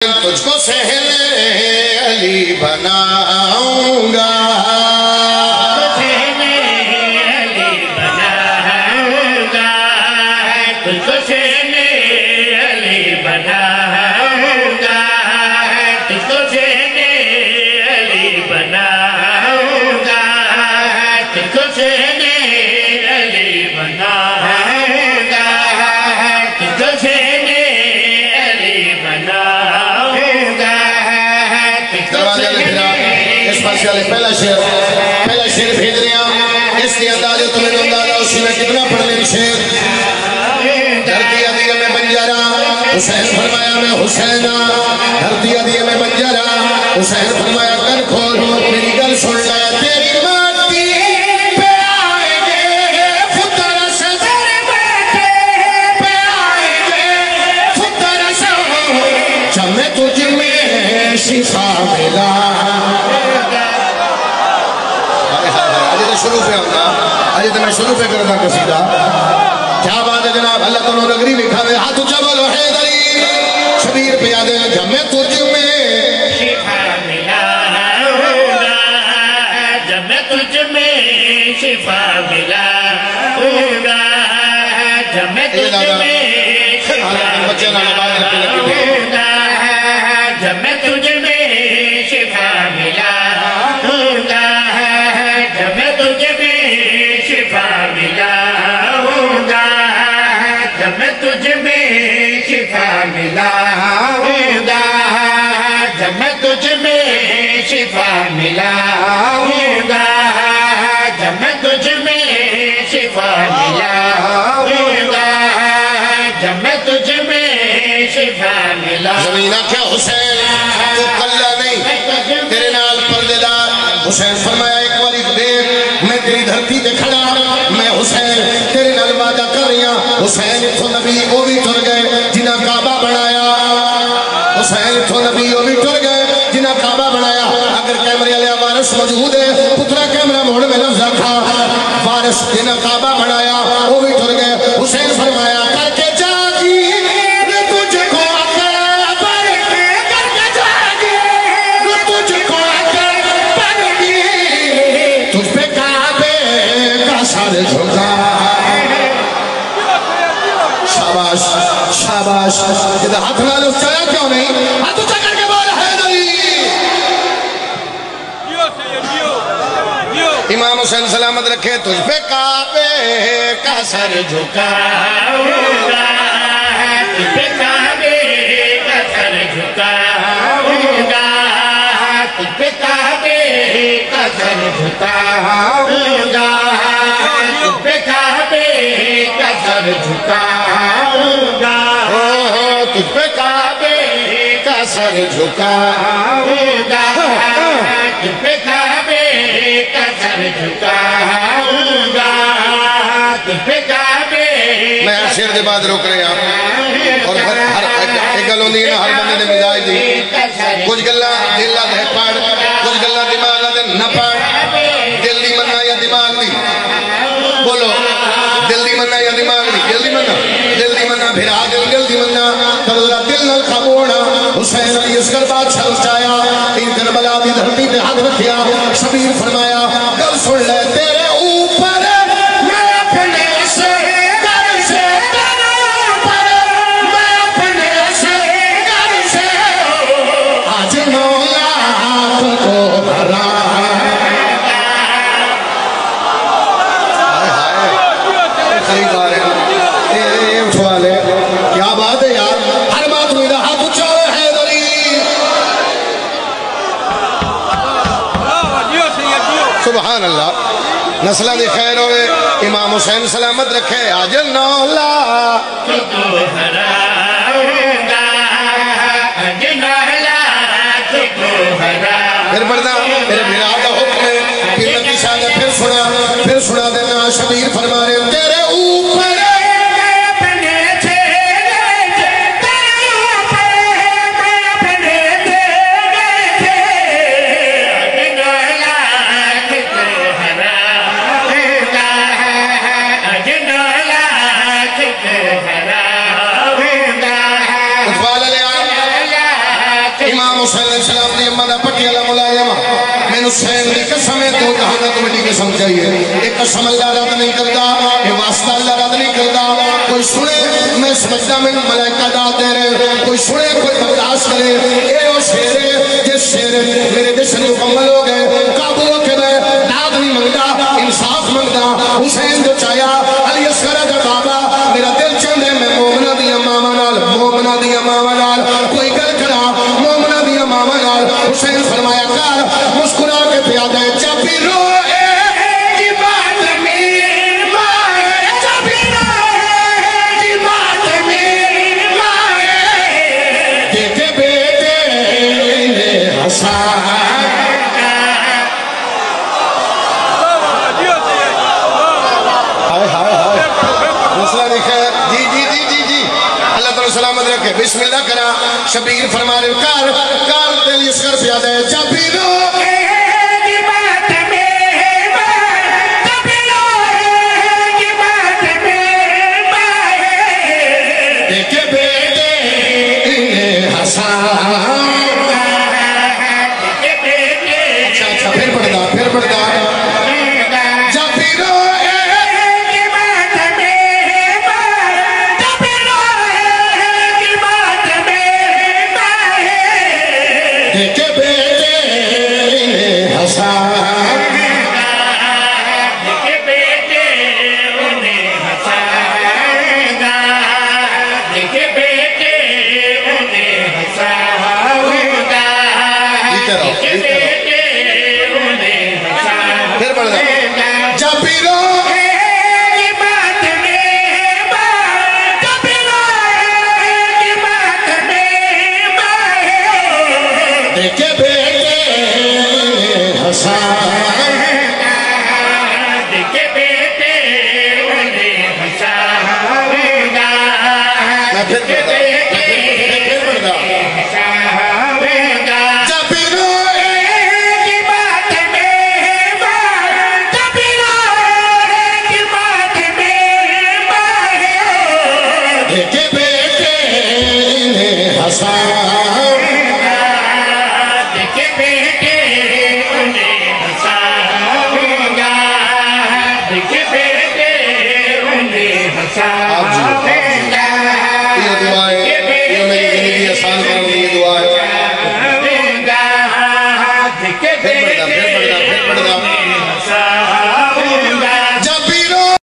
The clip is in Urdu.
تجھ کو سہل علی بناؤں گا، سہل علی بناؤں گا، تجھ کو سہل علی بناؤں گا، تجھ کو سہل علی بناؤں گا، تجھ کو سہل علی بناؤں گا، تجھ کو سہل علی بناؤں گا۔ اس پر سے پہلا شعر بھیج رہے ہیں، اس کی اندازہ تمہیں اندازہ اسی میں کتنا پڑھنے شعر۔ دھرتی عدیہ میں بنجارا، حسین فرمایا میں حسینہ، دھرتی عدیہ میں بنجارا، حسین فرمایا کر کھول، میری گل سن لے، تیری ماتی پہ آئیں گے، فتر سزر بیٹھے پہ آئیں گے، فتر سزر جب میں تجھ میں شفا ملا۔ شروع پہ ہوگا، آج تو میں شروع پہ کرنا قصیدہ۔ کیا بات ہے جناب، اللہ تعالیٰ نگری لکھا ہے، ہاتھ اونچا بولو حیدری، شبیر پہ یاد ہے، جب میں تجھ میں شفا ملا ہوگا، جب میں تجھ میں شفا ملا ہوگا، جب میں تجھ میں شفا ملا ہوگا، جب میں تجھ میں شفا ملا ہوگا، جب میں تجھ میں شفا ملا ہوگا، جب میں تجھ میں شفا ملا ہوگا، جب میں تجھ میں شفا ملا ہوگا، جب میں تجھ میں شفا ملا ہوگا، جب میں تجھ میں شفا ملا۔ زمینہ کیا حسین تو کلہ نہیں، تیرے نال پردے دار، حسین فرمایا ایک واری دیر میں تیری دھرتی تے کھڑا، میں حسین تیرے نال وعدہ کر رہی ہوں، حسین تو نبی وہ بھی ٹر گئے جنہاں کعبہ بنایا، حسین تو نبی وہ بھی ٹر گئے جنہاں کعبہ بنایا۔ اگر کیمرے علیہ وارث موجود ہے، پترا کیمرہ موڑ میں لفظ رکھا، وارث جنہاں کعبہ بنایا وہ بھی ٹر گئے۔ حسین فرمایا کر کے جاگی میں تجھ کو اکر پر کے، کر کے جاگی میں تجھ کو اکر پر کی، تجھ پہ کعبے کا سر جھکا۔ شاباش شاباش، جدہ ہاتھ نہ لو چایا کیوں نہیں، ہاتھ اچھا کر کے بول حیدری۔ امام حسین سلامت رکھے، تجھ پہ کعبے کا سر جھکا ہوگا، تجھ پہ کعبے کا سر جھکا ہوگا، تجھ پہ کعبے کا سر جھکا ہوگا، تجھ پہ کعبے کا سر جھکا ہوگا، تجھ پہ کعبے کا سر جھکا ہوگا، تجھ پہ کعبے کا سر جھکا ہوگا، تجھ پہ کعبے۔ میں ہر شیر دے بعد روک رہے ہیں اور ہر ایک گل ہوندی ہے نا، ہر بندے نے مزاج دی، کچھ گلاں دل لا دے پڑھ، کچھ گلاں دماغ لا دے نہ پڑھ۔ دل دی مننا یا دماغ دی؟ بولو، دل دی مننا یا دماغ دی؟ دل دی مننا، دل دی مننا بھرا دل دی مننا، کرو ذرا دل نال خامونا۔ حسین علی اصغر بادشاہ اٹھایا، ان کربلا دی دھرتی پہ ہاتھ رکھیا، شبیر فرمایا گل سن لے، تیرے اوپر میں اپنے سے گر سے، تیرے اوپر میں اپنے سے گر سے آج 9 لاکھ کو بھرا۔ قریب آ رہے ہیں، اٹھوا لے، کیا بات ہے یار، ہر بات ہوئی رہا ہاتھ اچھا ہے حیدری۔ سبحان اللہ، نسلہ دی خیر ہوئے، امام حسین سلامت رکھے، آج 9 لاکھ کو بھرا ہوگا، آج 9 لاکھ کو بھرا۔ پھر پڑھنا، میرے بھیرا دا حکم ہے، پھر نبی شاہدہ پھر سنا دینا، شبیر فرما رہے ہیں تیرے اوپر امام حسین علیہ السلام دی امہ دا پٹی اللہ ملائمہ میں حسین دی قسم ہے دو جہاں تو بڑی قسم چاہیے ایک قسم اللہ رد نہیں کرتا یہ واسطہ اللہ رد نہیں کرتا کوئی سنے میں سمجھتا میں ملائکہ ڈال دے رہے کوئی سنے کوئی برداشت کرے اے وہ شیر ہے جس شیر میرے جشن مکمل ہو گئے قابل ہو کے میں داد نہیں منگتا انصاف منگتا حسین جو چاہیا علی اصغر کا بابا میرا دل چاہتے میں مومنہ دیا ماما نال مومنہ دیا ماما نال کوئی گل کرا مومنہ دیا ماما نال حسین فرمایا کر مسکرا کے پیادہ چاپی رو بسم اللہ کرا شبیر فرما رہے کار دل اسکر پیادہ ہے چاپیرو دیکھے بیٹے حسان اچھا پھر پڑھتا چاپیرو آپ